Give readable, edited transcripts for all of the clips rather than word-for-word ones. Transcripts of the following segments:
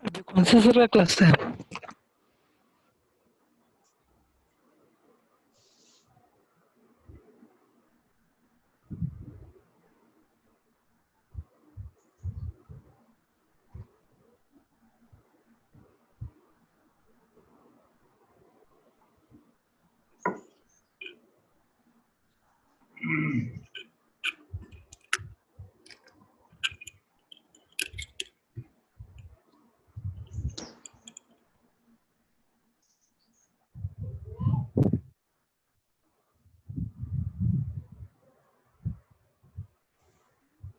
अभी कौन से सर का क्लास है?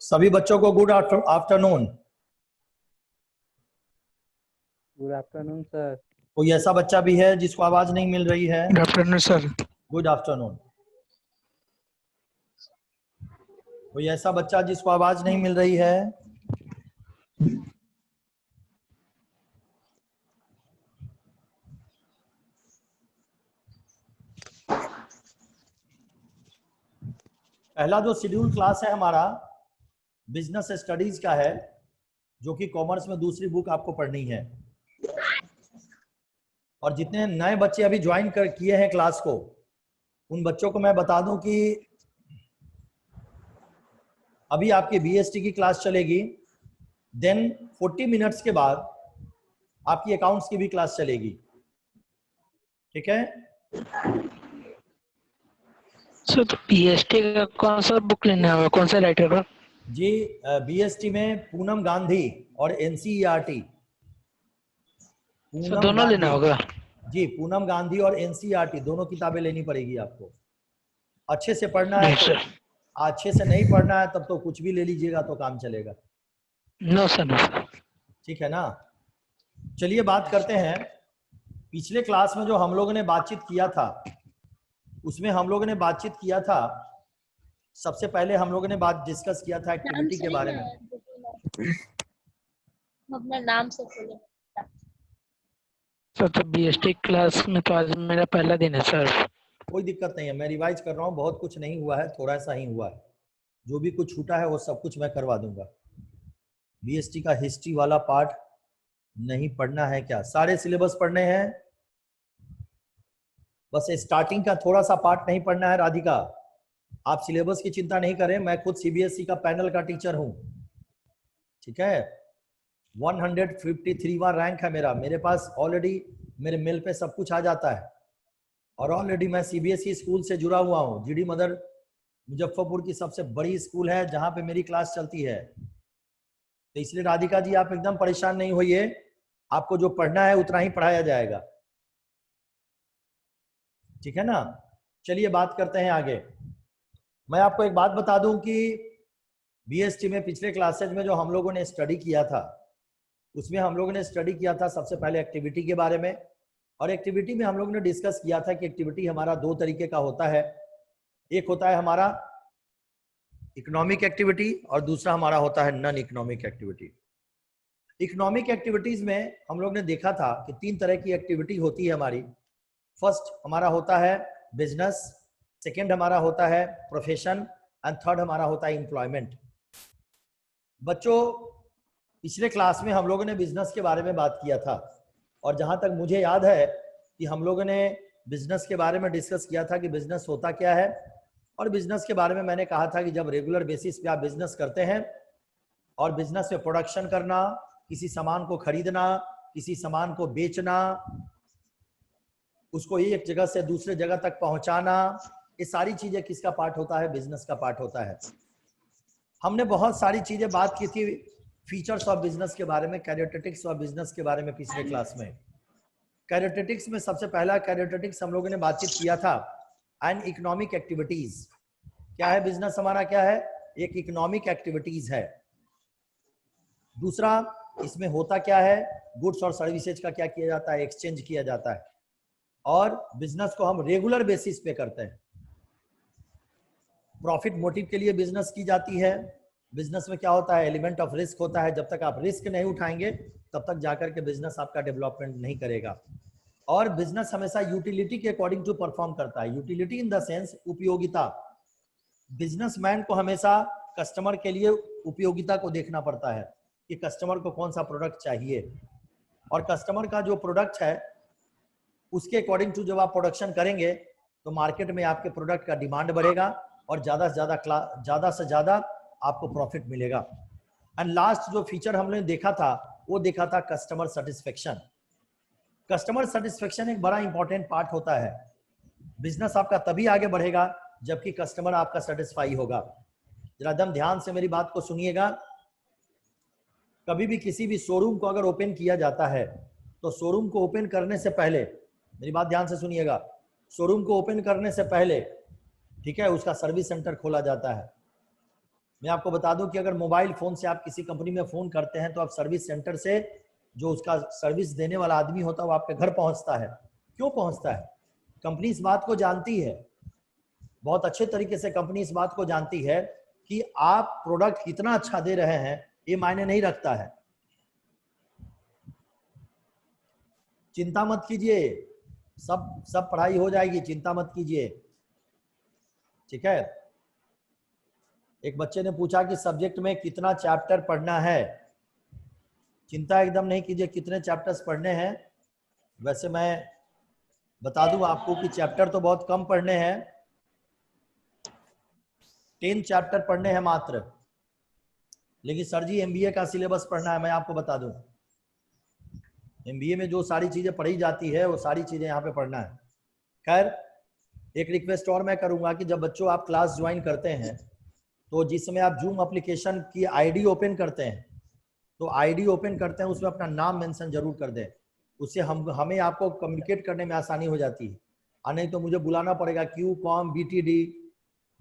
सभी बच्चों को good afternoon. Good afternoon sir. कोई ऐसा बच्चा भी है जिसको आवाज नहीं मिल रही है? Good afternoon sir. Good afternoon. कोई ऐसा बच्चा जिसको आवाज नहीं मिल रही है? पहला जो शेड्यूल क्लास है हमारा बिजनेस स्टडीज का है, जो कि कॉमर्स में दूसरी बुक आपको पढ़नी है। और जितने नए बच्चे अभी ज्वाइन किए हैं क्लास को, उन बच्चों को मैं बता दूं कि अभी आपकी बीएसटी की क्लास चलेगी, देन 40 मिनट्स के बाद आपकी अकाउंट्स की भी क्लास चलेगी, ठीक है। सर तो पीएसटी का कौन सा बुक लेना है, कौन सा राइटर का? जी बीएसटी में पूनम गांधी और एनसीईआरटी, सर पूनम दोनों लेना गांधी, होगा? जी पूनम गांधी और एनसीईआरटी दोनों किताबें लेनी पड़ेगी आपको। अच्छे से पढ़ना है नहीं तो, सर। अच्छे से नहीं पढ़ना है तब तो कुछ भी ले लीजिएगा तो काम चलेगा, नो सर, नो सर। ठीक है ना। चलिए बात करते हैं, पिछले क्लास में जो हम लोगों ने बातचीत किया था, उसमें हम लोगों ने बातचीत किया था, सबसे पहले हम लोगों ने बात डिस्कस किया था एक्टिविटी के बारे में। अपना नाम से बोले। सर तो बीएसटी क्लास में तो आज मेरा पहला दिन है सर। कोई दिक्कत नहीं है, मैं रिवाइज कर रहा हूँ, बहुत कुछ नहीं हुआ है, थोड़ा सा ही हुआ है, जो भी कुछ छूटा है वो सब कुछ मैं करवा दूंगा। बीएसटी का हिस्ट्री वाला पार्ट नहीं पढ़ना है क्या? सारे सिलेबस पढ़ने हैं, बस स्टार्टिंग का थोड़ा सा पार्ट नहीं पढ़ना है। राधिका, आप सिलेबस की चिंता नहीं करें, मैं खुद सीबीएसई का पैनल का टीचर हूं, ठीक है। 153वां रैंक है मेरा, मेरे पास ऑलरेडी मेरे मेल पे सब कुछ आ जाता है, और ऑलरेडी मैं सीबीएसई स्कूल से जुड़ा हुआ हूँ। जीडी मदर मुजफ्फरपुर की सबसे बड़ी स्कूल है जहां पे मेरी क्लास चलती है, तो इसलिए राधिका जी आप एकदम परेशान नहीं होइए, आपको जो पढ़ना है उतना ही पढ़ाया जाएगा, ठीक है ना। चलिए बात करते हैं आगे। मैं आपको एक बात बता दूं कि बीएसटी में पिछले क्लासेज में जो हम लोगों ने स्टडी किया था, उसमें हम लोगों ने स्टडी किया था सबसे पहले एक्टिविटी के बारे में, और एक्टिविटी में हम लोगों ने डिस्कस किया था कि एक्टिविटी हमारा दो तरीके का होता है, एक होता है हमारा इकोनॉमिक एक्टिविटी और दूसरा हमारा होता है non economic activity. Economic activities में हम लोग ने देखा था कि 3 तरह की एक्टिविटी होती है हमारी। फर्स्ट हमारा होता है बिजनेस, सेकेंड हमारा होता है प्रोफेशन, एंड थर्ड हमारा होता है एम्प्लॉयमेंट। बच्चों पिछले क्लास में हम लोगों ने बिजनेस के बारे में बात किया था, और जहां तक मुझे याद है कि हम लोगों ने बिजनेस के बारे में डिस्कस किया था कि बिजनेस होता क्या है, और बिजनेस के बारे में मैंने कहा था कि जब रेगुलर बेसिस पे आप बिजनेस करते हैं और बिजनेस में प्रोडक्शन करना, किसी सामान को खरीदना, किसी सामान को बेचना, उसको एक जगह से दूसरे जगह तक पहुंचाना, ये सारी चीजें किसका पार्ट होता है? बिजनेस का पार्ट होता है। हमने बहुत सारी चीजें बात की थी फीचर्स ऑफ बिजनेस के बारे में, कैरेक्टरिस्टिक्स ऑफ बिजनेस के बारे में पिछले क्लास में। कैरेक्टरिस्टिक्स में सबसे पहला कैरेक्टरिस्टिक्स हम लोगों ने बातचीत किया था एंड इकोनॉमिक एक्टिविटीज। क्या है बिजनेस हमारा? क्या है? एक इकोनॉमिक एक्टिविटीज है। दूसरा इसमें होता क्या है? गुड्स और सर्विसेज का क्या किया जाता है? एक्सचेंज किया जाता है, और बिजनेस को हम रेगुलर बेसिस पे करते हैं। प्रॉफिट मोटिव के लिए बिजनेस की जाती है। बिजनेस में क्या होता है? एलिमेंट ऑफ रिस्क होता है, जब तक आप रिस्क नहीं उठाएंगे तब तक जाकर के बिजनेस आपका डेवलपमेंट नहीं करेगा। और बिजनेस हमेशा यूटिलिटी के अकॉर्डिंग टू परफॉर्म करता है। यूटिलिटी इन द सेंस उपयोगिता। बिजनेसमैन को हमेशा कस्टमर के लिए उपयोगिता को देखना पड़ता है कि कस्टमर को कौन सा प्रोडक्ट चाहिए, और कस्टमर का जो प्रोडक्ट है उसके अकॉर्डिंग टू जब आप प्रोडक्शन करेंगे तो मार्केट में आपके प्रोडक्ट का डिमांड बढ़ेगा और ज्यादा से ज्यादा आपको प्रॉफिट मिलेगा। एंड लास्ट जो फीचर हमने देखा था वो देखा था कस्टमर सेटिस्फेक्शन। कस्टमर सेटिस्फेक्शन एक बड़ा इंपॉर्टेंट पार्ट होता है। बिजनेस आपका तभी आगे बढ़ेगा जबकि कस्टमर आपका सेटिस्फाई होगा। जरा एकदम ध्यान से मेरी बात को सुनिएगा। कभी भी किसी भी शोरूम को अगर ओपन किया जाता है तो शोरूम को ओपन करने से पहले, मेरी बात ध्यान से सुनिएगा, शोरूम को ओपन करने से पहले, ठीक है, उसका सर्विस सेंटर खोला जाता है। मैं आपको बता दूं कि अगर मोबाइल फोन से आप किसी कंपनी में फोन करते हैं तो आप सर्विस सेंटर से जो उसका सर्विस देने वाला आदमी होता है वो आपके घर पहुंचता है। क्यों पहुंचता है? कंपनी इस बात को जानती है, बहुत अच्छे तरीके से कंपनी इस बात को जानती है कि आप प्रोडक्ट कितना अच्छा दे रहे हैं ये मायने नहीं रखता है। चिंता मत कीजिए, सब पढ़ाई हो जाएगी, चिंता मत कीजिए, ठीक है। एक बच्चे ने पूछा कि सब्जेक्ट में कितना चैप्टर पढ़ना है। चिंता एकदम नहीं कीजिए कितने चैप्टर्स पढ़ने हैं। वैसे मैं बता दूं आपको कि चैप्टर तो बहुत कम पढ़ने हैं, 10 चैप्टर पढ़ने हैं मात्र। लेकिन सर जी एमबीए का सिलेबस पढ़ना है, मैं आपको बता दूं एमबीए में जो सारी चीजें पढ़ी जाती है वो सारी चीजें यहाँ पे पढ़ना है। खैर एक रिक्वेस्ट और मैं करूंगा कि जब बच्चों आप क्लास ज्वाइन करते हैं तो जिस समय आप जूम एप्लीकेशन की आईडी ओपन करते हैं तो आईडी ओपन करते हैं उसमें अपना नाम मेंशन जरूर कर दें, उससे हमें आपको कम्युनिकेट करने में आसानी हो जाती है। और नहीं तो मुझे बुलाना पड़ेगा क्यू कॉम BTD,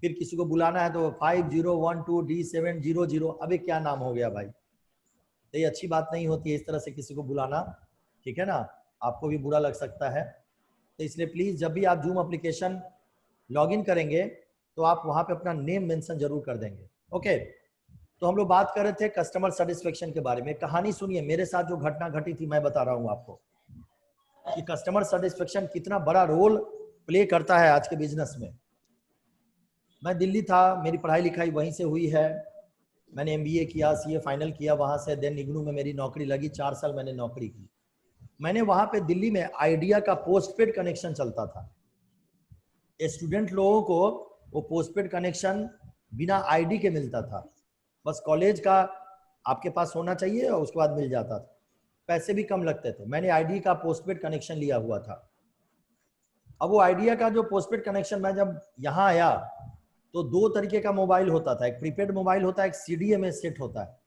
फिर किसी को बुलाना है तो 5012D700, अबे क्या नाम हो गया भाई, तो ये अच्छी बात नहीं होती है इस तरह से किसी को बुलाना, ठीक है ना, आपको भी बुरा लग सकता है। तो इसलिए प्लीज जब भी आप जूम एप्लीकेशन लॉगिन करेंगे तो आप वहां पे अपना नेम मेंशन जरूर कर देंगे। ओके, तो हम लोग बात कर रहे थे कस्टमर सेटिस्फेक्शन के बारे में। कहानी सुनिए, मेरे साथ जो घटना घटी थी मैं बता रहा हूं आपको कि कस्टमर सेटिस्फेक्शन कितना बड़ा रोल प्ले करता है आज के बिजनेस में। मैं दिल्ली था, मेरी पढ़ाई लिखाई वहीं से हुई है, मैंने MBA किया, CA फाइनल किया वहां से, देन इग्नू में मेरी नौकरी लगी, 4 साल मैंने नौकरी की। मैंने वहां पे दिल्ली में आइडिया का पोस्टपेड कनेक्शन चलता था। स्टूडेंट लोगों को वो पोस्टपेड कनेक्शन बिना आईडी के मिलता था, बस कॉलेज का आपके पास होना चाहिए और उसके बाद मिल जाता था, पैसे भी कम लगते थे। मैंने आईडी का पोस्टपेड कनेक्शन लिया हुआ था। अब वो आइडिया का जो पोस्टपेड कनेक्शन, मैं जब यहाँ आया तो 2 तरीके का मोबाइल होता था, एक प्रीपेड मोबाइल होता है, एक CDMA सेट होता है।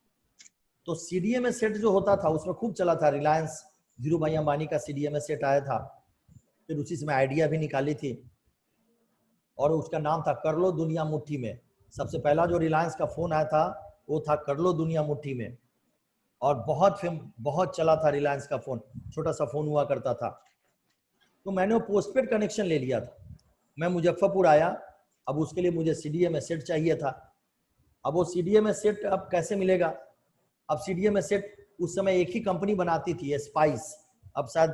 तो CDMA सेट जो होता था उसमें खूब चला था, रिलायंस धीरू भाई अंबानी का CDMA सेट आया था, फिर उसी से मैं आइडिया भी निकाली थी और उसका नाम था कर लो दुनिया मुट्ठी में। सबसे पहला जो रिलायंस का फोन आया था वो था कर लो दुनिया मुट्ठी में, और बहुत चला था रिलायंस का फोन, छोटा सा फोन हुआ करता था। तो मैंने वो पोस्टपेड कनेक्शन ले लिया था। मैं मुजफ्फरपुर आया, अब उसके लिए मुझे CDMA सेट चाहिए था। अब वो CDMA सेट अब कैसे मिलेगा? अब CDMA सेट उस समय एक ही कंपनी बनाती थी, स्पाइस। अब शायद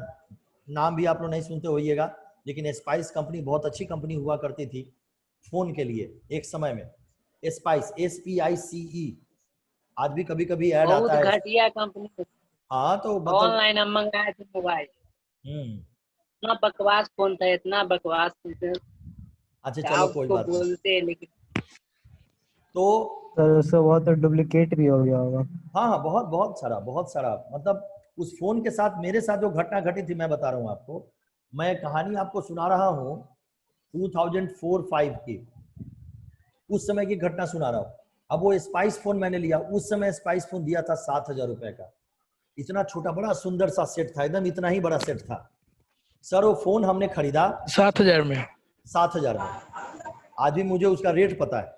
नाम भी आप लोग नहीं सुनते होइएगा, लेकिन स्पाइस कंपनी बहुत अच्छी कंपनी हुआ करती थी फोन के लिए एक समय में। स्पाइस, SPICE, आज भी कभी कभी ऐड बहुत आता है। घटिया कंपनी। हाँ तो मतलब ऑनलाइन हम मंगाए थे मोबाइल, इतना बकवास फोन था, इतना बकवास फोन था, अच्छा क्या चलो कोई उसको बात नहीं। बोलते हैं, लेकिन तो सर उससे बहुत डुप्लीकेट भी हो गया होगा। हाँ बहुत सारा मतलब उस फोन के साथ मेरे साथ जो घटना घटी थी मैं बता रहा हूँ आपको। मैं कहानी आपको सुना रहा हूँ 2004-5 की, उस समय की घटना सुना रहा हूँ। अब वो स्पाइस फोन मैंने लिया, उस समय स्पाइस फोन दिया था 7,000 रुपए का, इतना छोटा बड़ा सुंदर सा सेट था, एकदम इतना ही बड़ा सेट था सर। वो फोन हमने खरीदा 7,000 में। 7,000 में, आज भी मुझे उसका रेट पता है।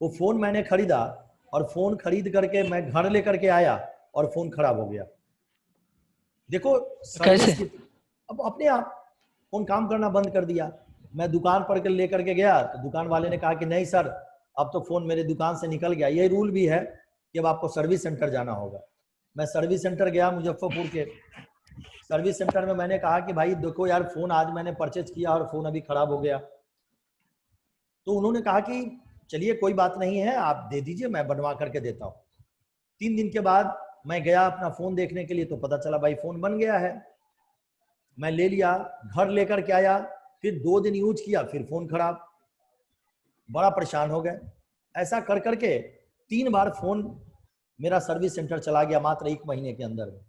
वो फोन मैंने खरीदा और फोन खरीद करके मैं घर लेकर के आया और फोन खराब हो गया। देखो सर्विस कैसे? अब अपने आप फोन काम करना बंद कर दिया। मैं दुकान पर लेकर के गया तो दुकान वाले ने कहा कि नहीं सर अब तो फोन मेरे दुकान से निकल गया, ये रूल भी है कि अब आपको सर्विस सेंटर जाना होगा। मैं सर्विस सेंटर गया मुजफ्फरपुर के सर्विस सेंटर में, मैंने कहा कि भाई देखो यार फोन आज मैंने परचेज किया और फोन अभी खराब हो गया। तो उन्होंने कहा कि चलिए कोई बात नहीं है, आप दे दीजिए मैं बनवा करके देता हूँ। 3 दिन के बाद मैं गया अपना फोन देखने के लिए तो पता चला भाई फोन बन गया है। मैं ले लिया, घर लेकर के आया, फिर 2 दिन यूज किया, फिर फोन खराब, बड़ा परेशान हो गए। ऐसा कर करके 3 बार फोन मेरा सर्विस सेंटर चला गया मात्र 1 महीने के अंदर में।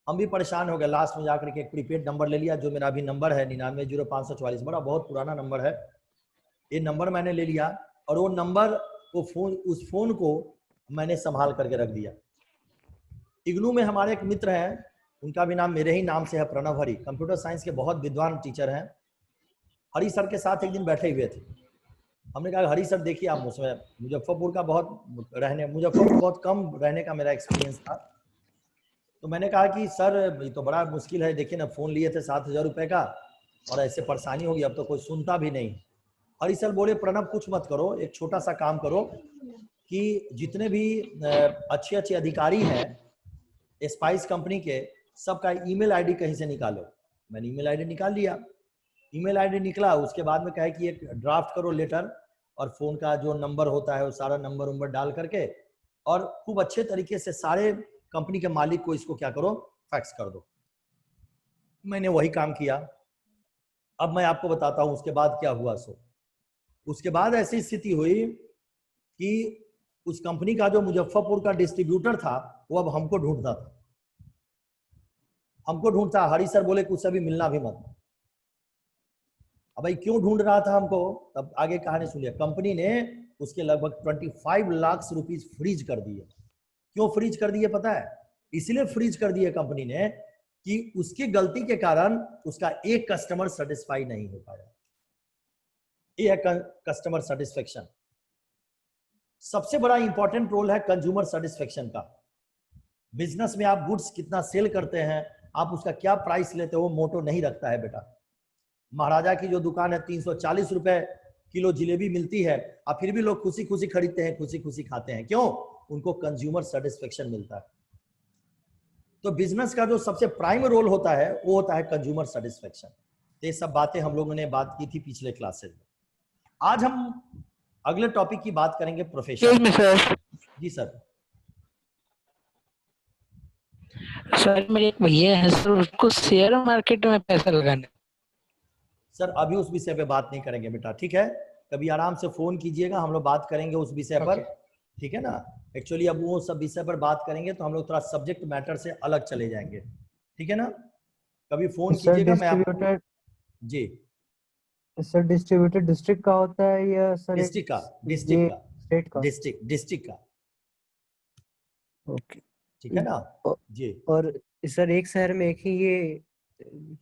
हम भी परेशान हो गए, लास्ट में जाकर के एक प्रीपेड नंबर ले लिया, जो मेरा अभी नंबर है 990544, बड़ा बहुत पुराना नंबर है। ये नंबर मैंने ले लिया और वो नंबर उस फोन को मैंने संभाल करके रख दिया। इग्नू में हमारे एक मित्र हैं, उनका भी नाम मेरे ही नाम से है, प्रणव हरि, कंप्यूटर साइंस के बहुत विद्वान टीचर हैं। हरि सर के साथ एक दिन बैठे हुए थे, हमने कहा हरि सर देखिए आप उसमें मुजफ्फरपुर बहुत कम रहने का मेरा एक्सपीरियंस था। तो मैंने कहा कि सर ये तो बड़ा मुश्किल है, देखिए ना फोन लिए थे 7,000 रुपए का और ऐसे परेशानी होगी, अब तो कोई सुनता भी नहीं। हरि सर बोले प्रणव कुछ मत करो, एक छोटा सा काम करो कि जितने भी अच्छे अच्छे अधिकारी हैं स्पाइस कंपनी के, सबका ईमेल आईडी कहीं से निकालो। मैंने ईमेल आईडी निकाल लिया, ईमेल आईडी निकला, उसके बाद में कहा कि एक ड्राफ्ट करो लेटर और फोन का जो नंबर होता है वो सारा नंबर डाल करके और खूब अच्छे तरीके से सारे कंपनी के मालिक को इसको क्या करो, फैक्स कर दो। मैंने वही काम किया। अब मैं आपको बताता हूं उसके बाद क्या हुआ। उसके बाद ऐसी स्थिति हुई कि उस कंपनी का जो मुजफ्फरपुर का डिस्ट्रीब्यूटर था वो अब हमको ढूंढता था, हमको ढूंढता। हरी सर बोले कुछ अभी मिलना भी मत। अब भाई क्यों ढूंढ रहा था हमको, तब आगे कहानी सुनिए। कंपनी ने उसके लगभग 25 लाख रुपीस फ्रीज कर दिए। क्यों फ्रीज कर दिए पता है? इसलिए फ्रीज कर दिए कंपनी ने कि उसकी गलती के कारण उसका एक कस्टमर सेटिस्फाई नहीं हो पाया। ये है कस्टमर सेटिस्फेक्शन। सबसे बड़ा इंपॉर्टेंट रोल है कंज्यूमर सेटिस्फेक्शन का। बिजनेस में आप गुड्स कितना सेल करते हैं, आप उसका क्या प्राइस लेते हो, वो मोटो नहीं रखता है बेटा। महाराजा की जो दुकान है 340 रुपए किलो जिलेबी मिलती है, अब फिर भी लोग खुशी खुशी खरीदते हैं, खुशी खुशी खाते हैं। क्यों? उनको कंज्यूमर सेटिस्फेक्शन मिलता है। तो बिजनेस का जो सबसे प्राइम रोल होता है वो होता है कंज्यूमर सेटिस्फेक्शन। ये सब बातें हम लोगों ने बात की थी पिछले क्लासेस में। आज हम अगले टॉपिक की बात करेंगे प्रोफेशन। सर। जी सर। सर मेरे एक भैया है सर, उसको शेयर मार्केट में पैसा लगाना। सर अभी उस विषय पे बात नहीं करेंगे बेटा, ठीक है? कभी आराम से फोन कीजिएगा, हम लोग बात करेंगे उस विषय पर, ठीक है ना? एक्चुअली अब वो सब विषय पर बात करेंगे तो हम लोग थोड़ा सब्जेक्ट मैटर से अलग चले जाएंगे, ठीक है ना? कभी फोन सर कीजिएगा, मैं आपको। डिस्ट्रीब्यूटर, जी सर डिस्ट्रीब्यूटर डिस्ट्रिक्ट का होता है या सर एक डिस्ट्रिक्ट का, ये डिस्ट्रिक्ट का, स्टेट का? डिस्ट्रिक्ट का, ओके। ठीक है ना? जी और सर एक शहर में एक ही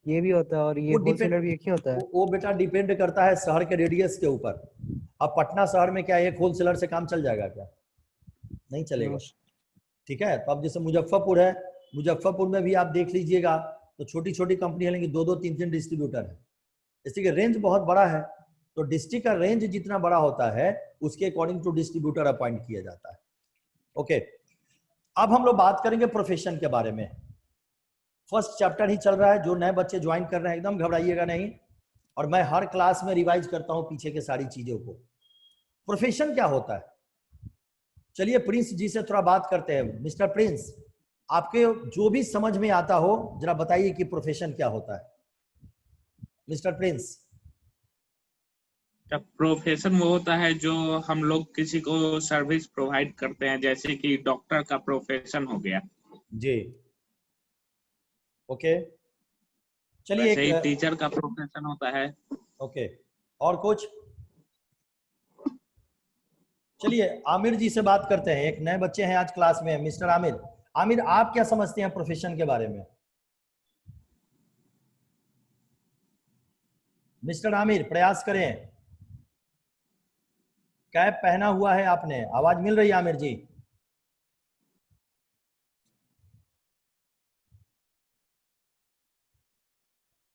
ये भी होता है और ये वो होलसेलर भी एक ही होता है? वो बेटा डिपेंड करता है शहर के रेडियस के ऊपर। अब पटना शहर में क्या एक होलसेलर से काम चल जाएगा क्या? नहीं चलेगा, ठीक है? तो अब जैसे मुजफ्फरपुर है, मुजफ्फरपुर में भी आप देख लीजिएगा तो छोटी छोटी कंपनी है लेकिन 2-2, 3-3 डिस्ट्रीब्यूटर है। इसलिए रेंज बहुत बड़ा है। तो डिस्ट्रिक्ट का रेंज जितना बड़ा होता है उसके अकॉर्डिंग टू डिस्ट्रीब्यूटर अपॉइंट किया जाता है। ओके, अब हम लोग बात करेंगे प्रोफेशन के बारे में। फर्स्ट चैप्टर ही चल रहा है, जो नए बच्चे ज्वाइन कर रहे हैं एकदम घबराइएगा नहीं, और मैं हर क्लास में रिवाइज करता हूं पीछे के सारी चीजों को। प्रोफेशन क्या होता है? चलिए प्रिंस जी से थोड़ा बात करते हैं। मिस्टर प्रिंस, आपके जो भी समझ में आता हो जरा बताइए कि प्रोफेशन क्या होता है। Mister Prince. प्रोफेशन वो होता है जो हम लोग किसी को सर्विस प्रोवाइड करते हैं, जैसे कि डॉक्टर का प्रोफेशन हो गया जी, ओके। चलिए वैसे ही एक टीचर का प्रोफेशन होता है। ओके, और कुछ? चलिए आमिर जी से बात करते हैं। एक नए बच्चे हैं आज क्लास में, मिस्टर आमिर। आमिर, आप क्या समझते हैं प्रोफेशन के बारे में? मिस्टर आमिर प्रयास करें। कैप पहना हुआ है आपने, आवाज मिल रही है आमिर जी?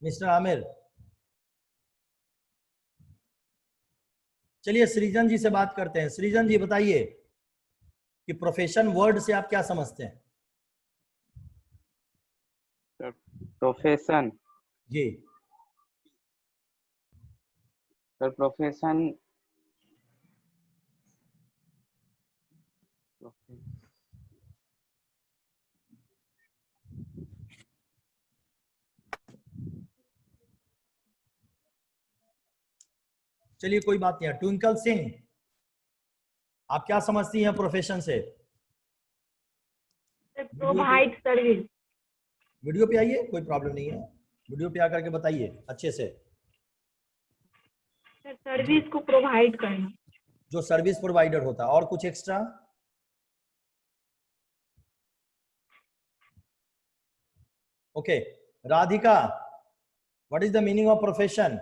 मिस्टर आमिर। चलिए सृजन जी से बात करते हैं। सृजन जी बताइए कि प्रोफेशन वर्ड से आप क्या समझते हैं? प्रोफेशन, जी सर प्रोफेशन चलिए कोई बात नहीं है। ट्विंकल सिंह, आप क्या समझती हैं प्रोफेशन से? Provide service. वीडियो पे आइए, कोई प्रॉब्लम नहीं है, वीडियो पे आकर के बताइए अच्छे से। सर्विस को प्रोवाइड करना। जो सर्विस प्रोवाइडर होता है। और कुछ extra? Okay, Radhika, what is the meaning of profession?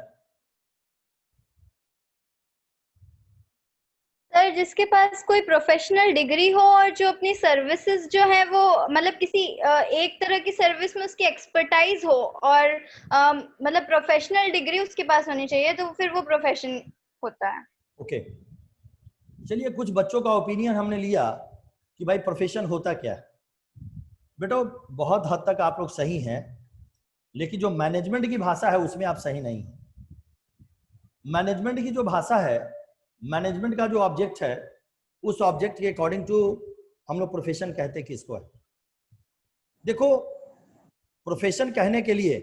Sir जिसके पास कोई प्रोफेशनल डिग्री हो और जो अपनी सर्विसेज जो है वो मतलब किसी एक तरह की सर्विस में उसकी एक्सपर्टाइज हो और मतलब प्रोफेशनल डिग्री उसके पास होनी चाहिए, तो फिर वो प्रोफेशन होता है। ओके, चलिए कुछ बच्चों का ओपिनियन हमने लिया कि भाई प्रोफेशन होता क्या है। बेटो बहुत हद तक आप लोग सही हैं, लेकिन जो मैनेजमेंट की भाषा है उसमें आप सही नहीं है। मैनेजमेंट की जो भाषा है, मैनेजमेंट का जो ऑब्जेक्ट है, उस ऑब्जेक्ट के अकॉर्डिंग टू हम लोग प्रोफेशन कहते किसको है। देखो प्रोफेशन कहने के लिए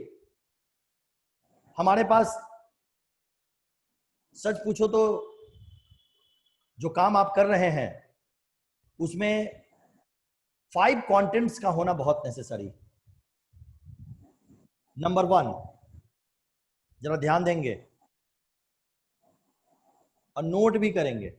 हमारे पास, सच पूछो तो जो काम आप कर रहे हैं उसमें 5 कंटेंट्स का होना बहुत नेसेसरी। नंबर 1, जरा ध्यान देंगे और नोट भी करेंगे।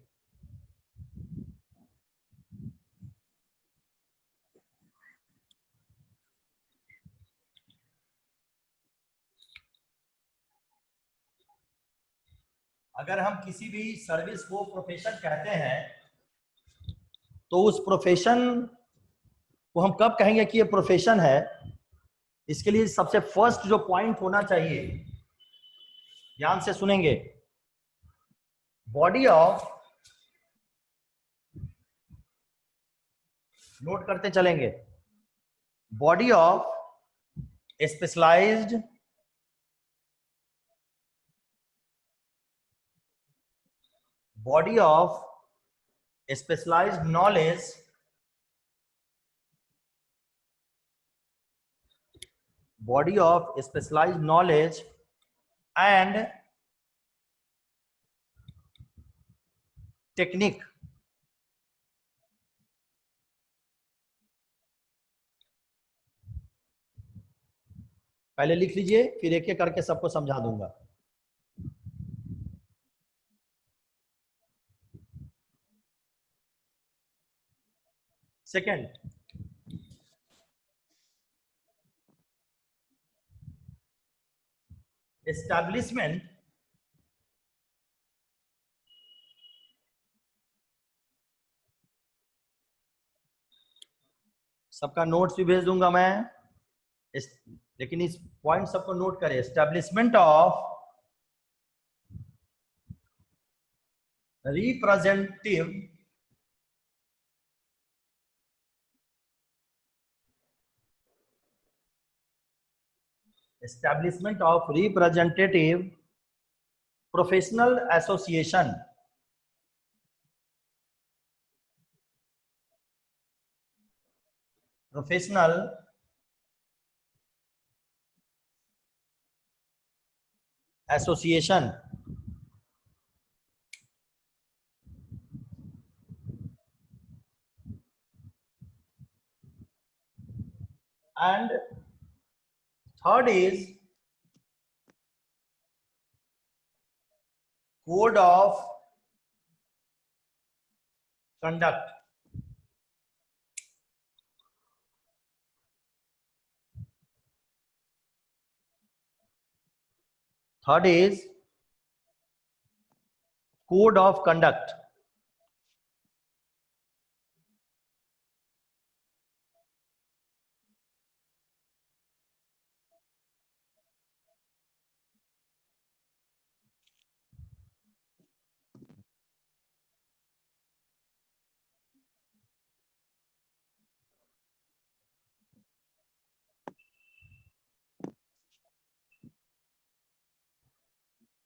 अगर हम किसी भी सर्विस को प्रोफेशन कहते हैं तो उस प्रोफेशन को हम कब कहेंगे कि ये प्रोफेशन है, इसके लिए सबसे फर्स्ट जो पॉइंट होना चाहिए, ध्यान से सुनेंगे, बॉडी ऑफ, नोट करते चलेंगे, body of specialized knowledge and technique। पहले लिख लीजिए, फिर एक एक करके सबको समझा दूंगा। सेकंड, एस्टैब्लिशमेंट सबका नोट्स भी भेज दूंगा मैं, लेकिन इस पॉइंट सबको नोट करें। Establishment of representative professional association and third is code of conduct। Third is code of conduct।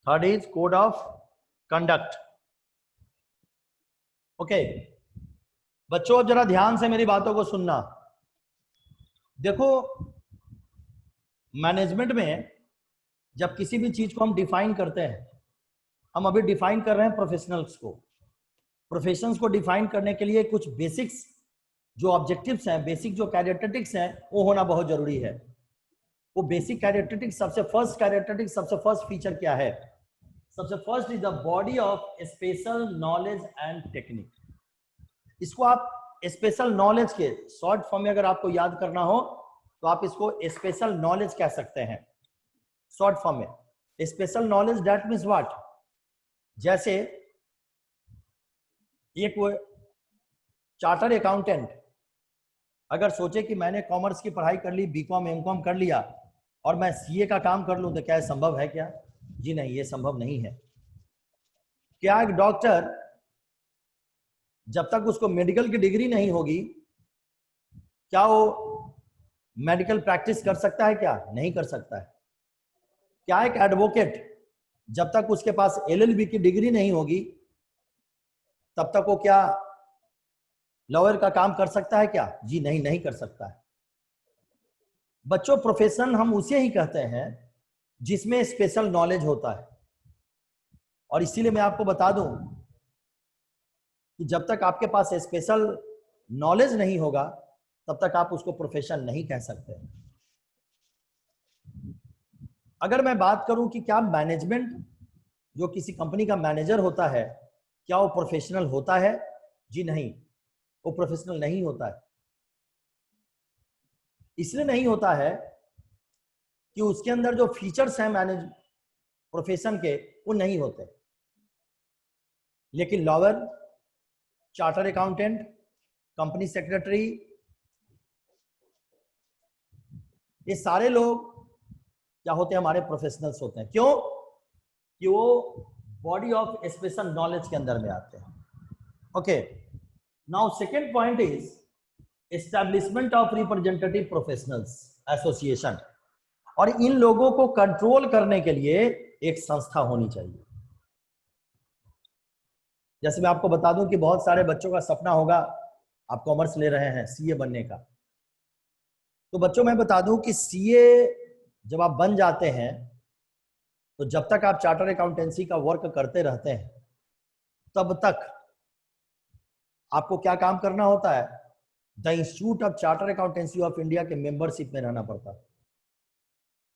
Third is code of conduct। Okay बच्चों, अब जरा ध्यान से मेरी बातों को सुनना। देखो, मैनेजमेंट में जब किसी भी चीज को हम डिफाइन करते हैं, हम अभी डिफाइन कर रहे हैं प्रोफेशनल्स को। प्रोफेशंस को डिफाइन करने के लिए कुछ बेसिक्स जो ऑब्जेक्टिव्स हैं, बेसिक जो कैरेक्टरिस्टिक्स हैं, वो होना बहुत जरूरी है। वो बेसिक कैरेक्टरिस्टिक्स, सबसे फर्स्ट फीचर क्या है? सबसे first is the body of special knowledge and technique. इसको आप स्पेशल नॉलेज के शॉर्ट फॉर्म में अगर आपको याद करना हो तो आप इसको स्पेशल नॉलेज कह सकते हैं शॉर्ट फॉर्म में। Special knowledge that means what? जैसे एक चार्टर अकाउंटेंट अगर सोचे कि मैंने कॉमर्स की पढ़ाई कर ली, बीकॉम एमकॉम कर लिया और मैं सीए का काम कर लूं, तो क्या संभव है क्या? जी नहीं, ये संभव नहीं है। क्या एक डॉक्टर जब तक उसको मेडिकल की डिग्री नहीं होगी, क्या वो मेडिकल प्रैक्टिस कर सकता है? क्या नहीं कर सकता है। क्या एक एडवोकेट जब तक उसके पास एलएलबी की डिग्री नहीं होगी, तब तक वो क्या लॉयर का काम कर सकता है? क्या जी नहीं, नहीं कर सकता है। बच्चों, प्रोफेशन हम उसे ही कहते हैं जिसमें स्पेशल नॉलेज होता है। और इसीलिए मैं आपको बता दूं कि जब तक आपके पास स्पेशल नॉलेज नहीं होगा तब तक आप उसको प्रोफेशन नहीं कह सकते। अगर मैं बात करूं कि क्या मैनेजमेंट, जो किसी कंपनी का मैनेजर होता है, क्या वो प्रोफेशनल होता है? जी नहीं, वो प्रोफेशनल नहीं होता है। इसलिए नहीं होता है कि उसके अंदर जो फीचर्स हैं मैनेज प्रोफेशन के, वो नहीं होते। लेकिन lawyer, charter accountant, company secretary, ये सारे लोग क्या होते हैं? हमारे प्रोफेशनल्स होते हैं। क्यों? कि वो बॉडी ऑफ स्पेशल नॉलेज के अंदर में आते हैं। Okay, now second point is establishment of representative professionals association. और इन लोगों को कंट्रोल करने के लिए एक संस्था होनी चाहिए। जैसे मैं आपको बता दूं कि बहुत सारे बच्चों का सपना होगा, आप कॉमर्स ले रहे हैं, सीए बनने का। तो बच्चों मैं बता दूं कि सीए जब आप बन जाते हैं तो जब तक आप चार्टर अकाउंटेंसी का वर्क करते रहते हैं तब तक आपको क्या काम करना होता है? The institute of charter accountancy of India के मेंबरशिप में रहना पड़ता है।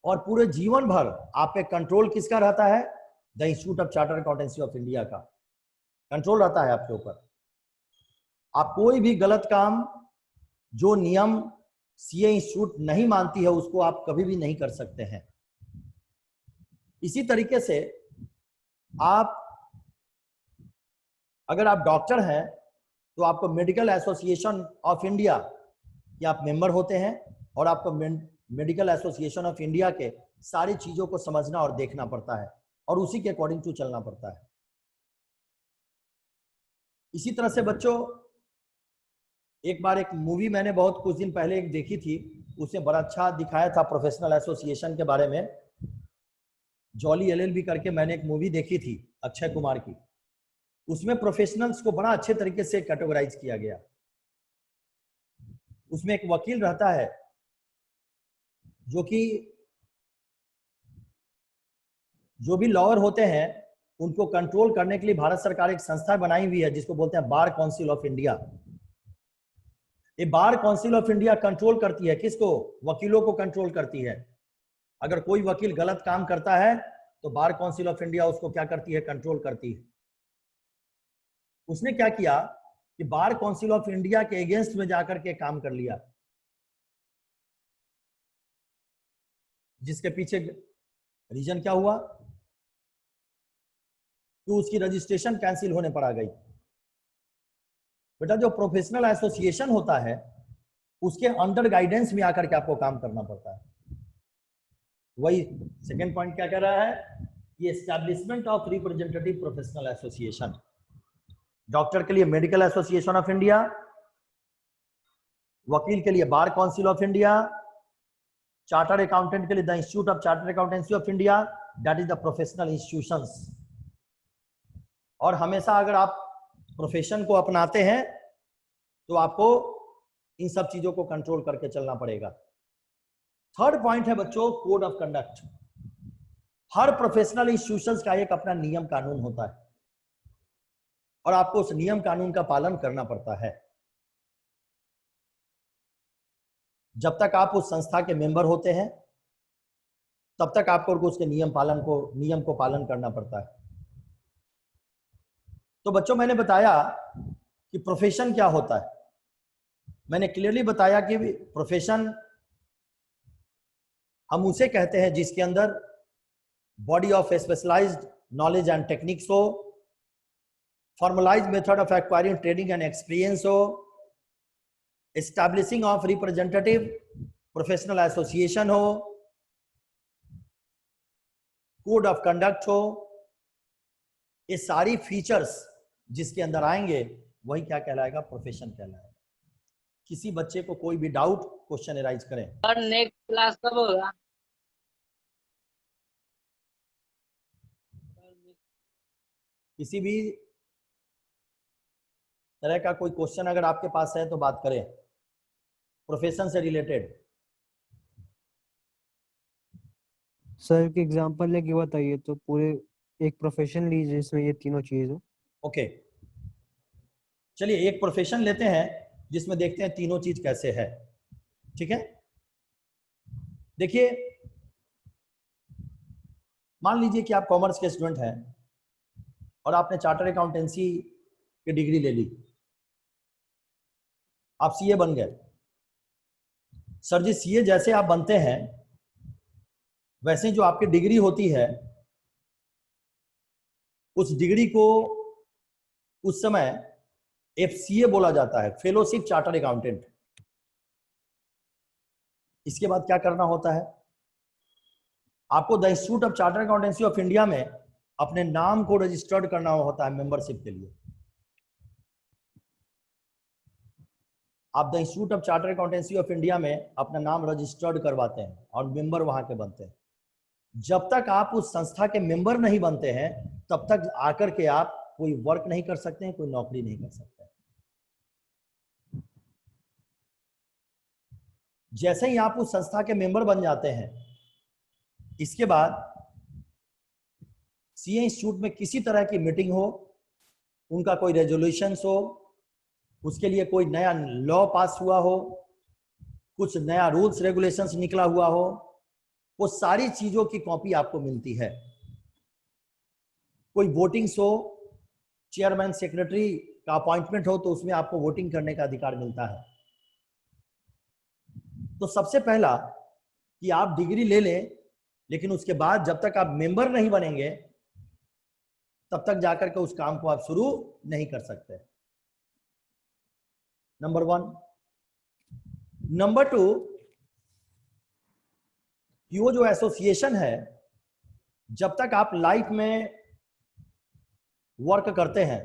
और पूरे जीवन भर आप पे कंट्रोल किसका रहता है? The institute of charter accountancy of India का कंट्रोल रहता है आपके ऊपर। आप कोई भी गलत काम जो नियम सीए इंस्टीट्यूट नहीं मानती है उसको आप कभी भी नहीं कर सकते हैं। इसी तरीके से आप अगर आप डॉक्टर हैं तो आपको मेडिकल एसोसिएशन ऑफ इंडिया के आप मेंबर होते हैं और आपको मेडिकल एसोसिएशन ऑफ इंडिया के सारी चीजों को समझना और देखना पड़ता है और उसी के अकॉर्डिंग टू चलना पड़ता है। इसी तरह से बच्चों, एक बार एक मूवी मैंने बहुत कुछ दिन पहले एक देखी थी, उसमें बड़ा अच्छा दिखाया था प्रोफेशनल एसोसिएशन के बारे में। जॉली एलएलबी करके मैंने एक मूवी देखी थी अक्षय कुमार की। उसमें प्रोफेशनल्स को बड़ा अच्छे तरीके से कैटेगराइज किया गया। उसमें एक वकील रहता है जो कि जो भी लॉयर होते हैं उनको कंट्रोल करने के लिए भारत सरकार एक संस्था बनाई हुई है जिसको बोलते हैं बार काउंसिल ऑफ इंडिया। ये bar council of India control करती है किसको? वकीलों को कंट्रोल करती है। अगर कोई वकील गलत काम करता है तो बार काउंसिल ऑफ इंडिया उसको क्या करती है? कंट्रोल करती है। उसने क्या किया कि बार काउंसिल ऑफ इंडिया के अगेंस्ट में जाकर के काम कर लिया, जिसके पीछे रीजन क्या हुआ कि उसकी रजिस्ट्रेशन कैंसिल होने पर आ गई। बेटा, जो प्रोफेशनल एसोसिएशन होता है उसके अंडर गाइडेंस में आकर के आपको काम करना पड़ता है। वही सेकेंड पॉइंट क्या कह रहा है? ये establishment of representative professional association. Doctor के लिए मेडिकल एसोसिएशन ऑफ इंडिया, वकील के लिए बार council of India, chartered accountant के लिए the institute of chartered accountancy of India, that is the professional institutions. और हमेशा अगर आप प्रोफेशन को अपनाते हैं तो आपको इन सब चीजों को कंट्रोल करके चलना पड़ेगा। थर्ड पॉइंट है बच्चों, code of conduct. Her professional institutions का एक अपना नियम कानून होता है और आपको उस नियम कानून का पालन करना पड़ता है। जब तक आप उस संस्था के मेंबर होते हैं तब तक आपको उसके नियम को पालन करना पड़ता है। तो बच्चों, मैंने बताया कि प्रोफेशन क्या होता है। मैंने क्लियरली बताया कि प्रोफेशन हम उसे कहते हैं जिसके अंदर body of specialised knowledge and techniques हो, formalised method of acquiring training and experience हो, establishing of representative professional association हो, कोड ऑफ कंडक्ट हो। ये सारी फीचर्स जिसके अंदर आएंगे वही क्या कहलाएगा? प्रोफेशन कहलाएगा। किसी बच्चे को कोई भी डाउट, क्वेश्चन एराइज करें। और नेक्स्ट क्लास कब होगा? किसी भी तरह का कोई क्वेश्चन अगर आपके पास है तो बात करें प्रोफेशन से रिलेटेड। सर के एग्जांपल लेके बताइए तो पूरे एक प्रोफेशन लीजिए जिसमें ये तीनों चीज हो। ओके, चलिए एक प्रोफेशन लेते हैं जिसमें देखते हैं तीनों चीज कैसे है। ठीक है, देखिए मान लीजिए कि आप कॉमर्स के स्टूडेंट हैं और आपने चार्टर अकाउंटेंसी की डिग्री ले ली, आप सीए बन गए। सर जी सीए जैसे आप बनते हैं वैसे ही जो आपकी डिग्री होती है उस डिग्री को उस समय एफसीए बोला जाता है, फेलोशिप चार्टर अकाउंटेंट। इसके बाद क्या करना होता है, आपको the institute of charter accountancy of India में अपने नाम को रजिस्टर्ड करना होता है मेंबरशिप के लिए। आप the institute of charter accountancy of India में अपना नाम रजिस्टर्ड करवाते हैं और मेंबर वहां के बनते हैं। जब तक आप उस संस्था के मेंबर नहीं बनते हैं तब तक आकर के आप कोई वर्क नहीं कर सकते हैं, कोई नौकरी नहीं कर सकते। जैसे ही आप उस संस्था के मेंबर बन जाते हैं, इसके बाद सीए इंस्टीट्यूट में किसी तरह की मीटिंग हो, उनका कोई रेजोल्यूशंस हो, उसके लिए कोई नया लॉ पास हुआ हो, कुछ नया रूल्स रेगुलेशंस निकला हुआ हो, वो सारी चीजों की कॉपी आपको मिलती है। कोई वोटिंग्स हो, चेयरमैन सेक्रेटरी का अपॉइंटमेंट हो तो उसमें आपको वोटिंग करने का अधिकार मिलता है। तो सबसे पहला कि आप डिग्री ले लें, लेकिन उसके बाद जब तक आप मेंबर नहीं बनेंगे तब तक जाकर के उस काम को आप शुरू नहीं कर सकते। नंबर 1। नंबर 2, वो जो एसोसिएशन है, जब तक आप लाइफ में वर्क करते हैं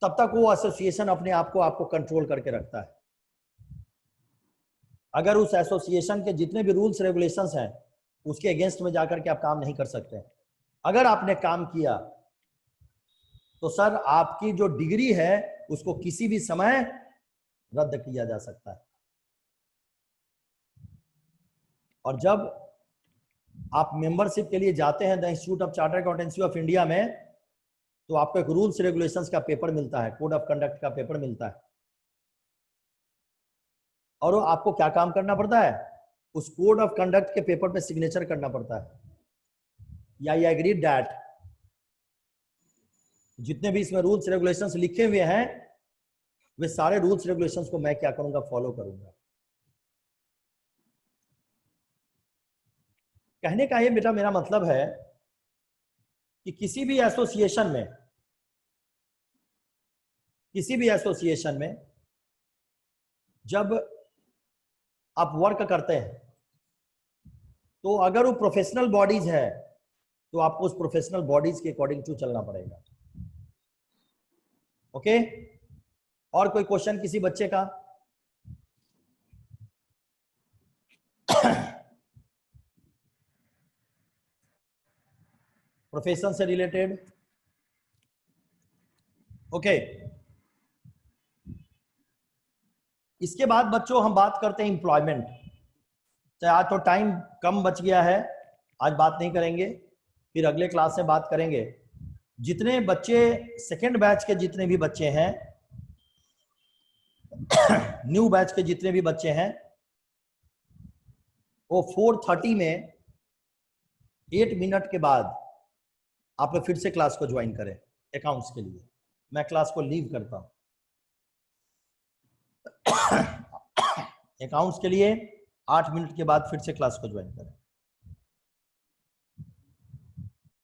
तब तक वो एसोसिएशन अपने आप को आपको कंट्रोल करके रखता है। अगर उस एसोसिएशन के जितने भी रूल्स रेगुलेशंस हैं उसके अगेंस्ट में जाकर के आप काम नहीं कर सकते। अगर आपने काम किया तो सर आपकी जो डिग्री है उसको किसी भी समय रद्द किया जा सकता है। और जब आप मेंबरशिप के लिए जाते हैं the institute of charter accountancy of India में, तो आपको एक रूल्स रेगुलेशंस का पेपर मिलता है, कोड ऑफ कंडक्ट का पेपर मिलता है। और वो आपको क्या काम करना पड़ता है, उस कोड ऑफ कंडक्ट के पेपर पे सिग्नेचर करना पड़ता है, या आई एग्री दैट जितने भी इसमें रूल्स रेगुलेशंस लिखे हुए हैं वे सारे रूल्स रेगुलेशंस को मैं क्या करूंगा, फॉलो करूंगा। कहने का ये बेटा मेरा मतलब है कि किसी भी एसोसिएशन में जब आप वर्क करते हैं तो अगर वो प्रोफेशनल बॉडीज है तो आपको उस प्रोफेशनल बॉडीज के अकॉर्डिंग टू चलना पड़ेगा। ओके, और कोई क्वेश्चन किसी बच्चे का? प्रोफेशन से रिलेटेड? ओके, इसके बाद बच्चों हम बात करते हैं एम्प्लॉयमेंट। चाहे आज तो टाइम कम बच गया है, आज बात नहीं करेंगे, फिर अगले क्लास में बात करेंगे। जितने बच्चे सेकेंड बैच के जितने भी बच्चे हैं, न्यू बैच के जितने भी बच्चे हैं, वो 4:30 में 8 मिनट के बाद आप लोग फिर से क्लास को ज्वाइन करें अकाउंट्स के लिए। मैं क्लास को लीव करता हूं। अकाउंट्स के लिए 8 मिनट के बाद फिर से क्लास को ज्वाइन करें।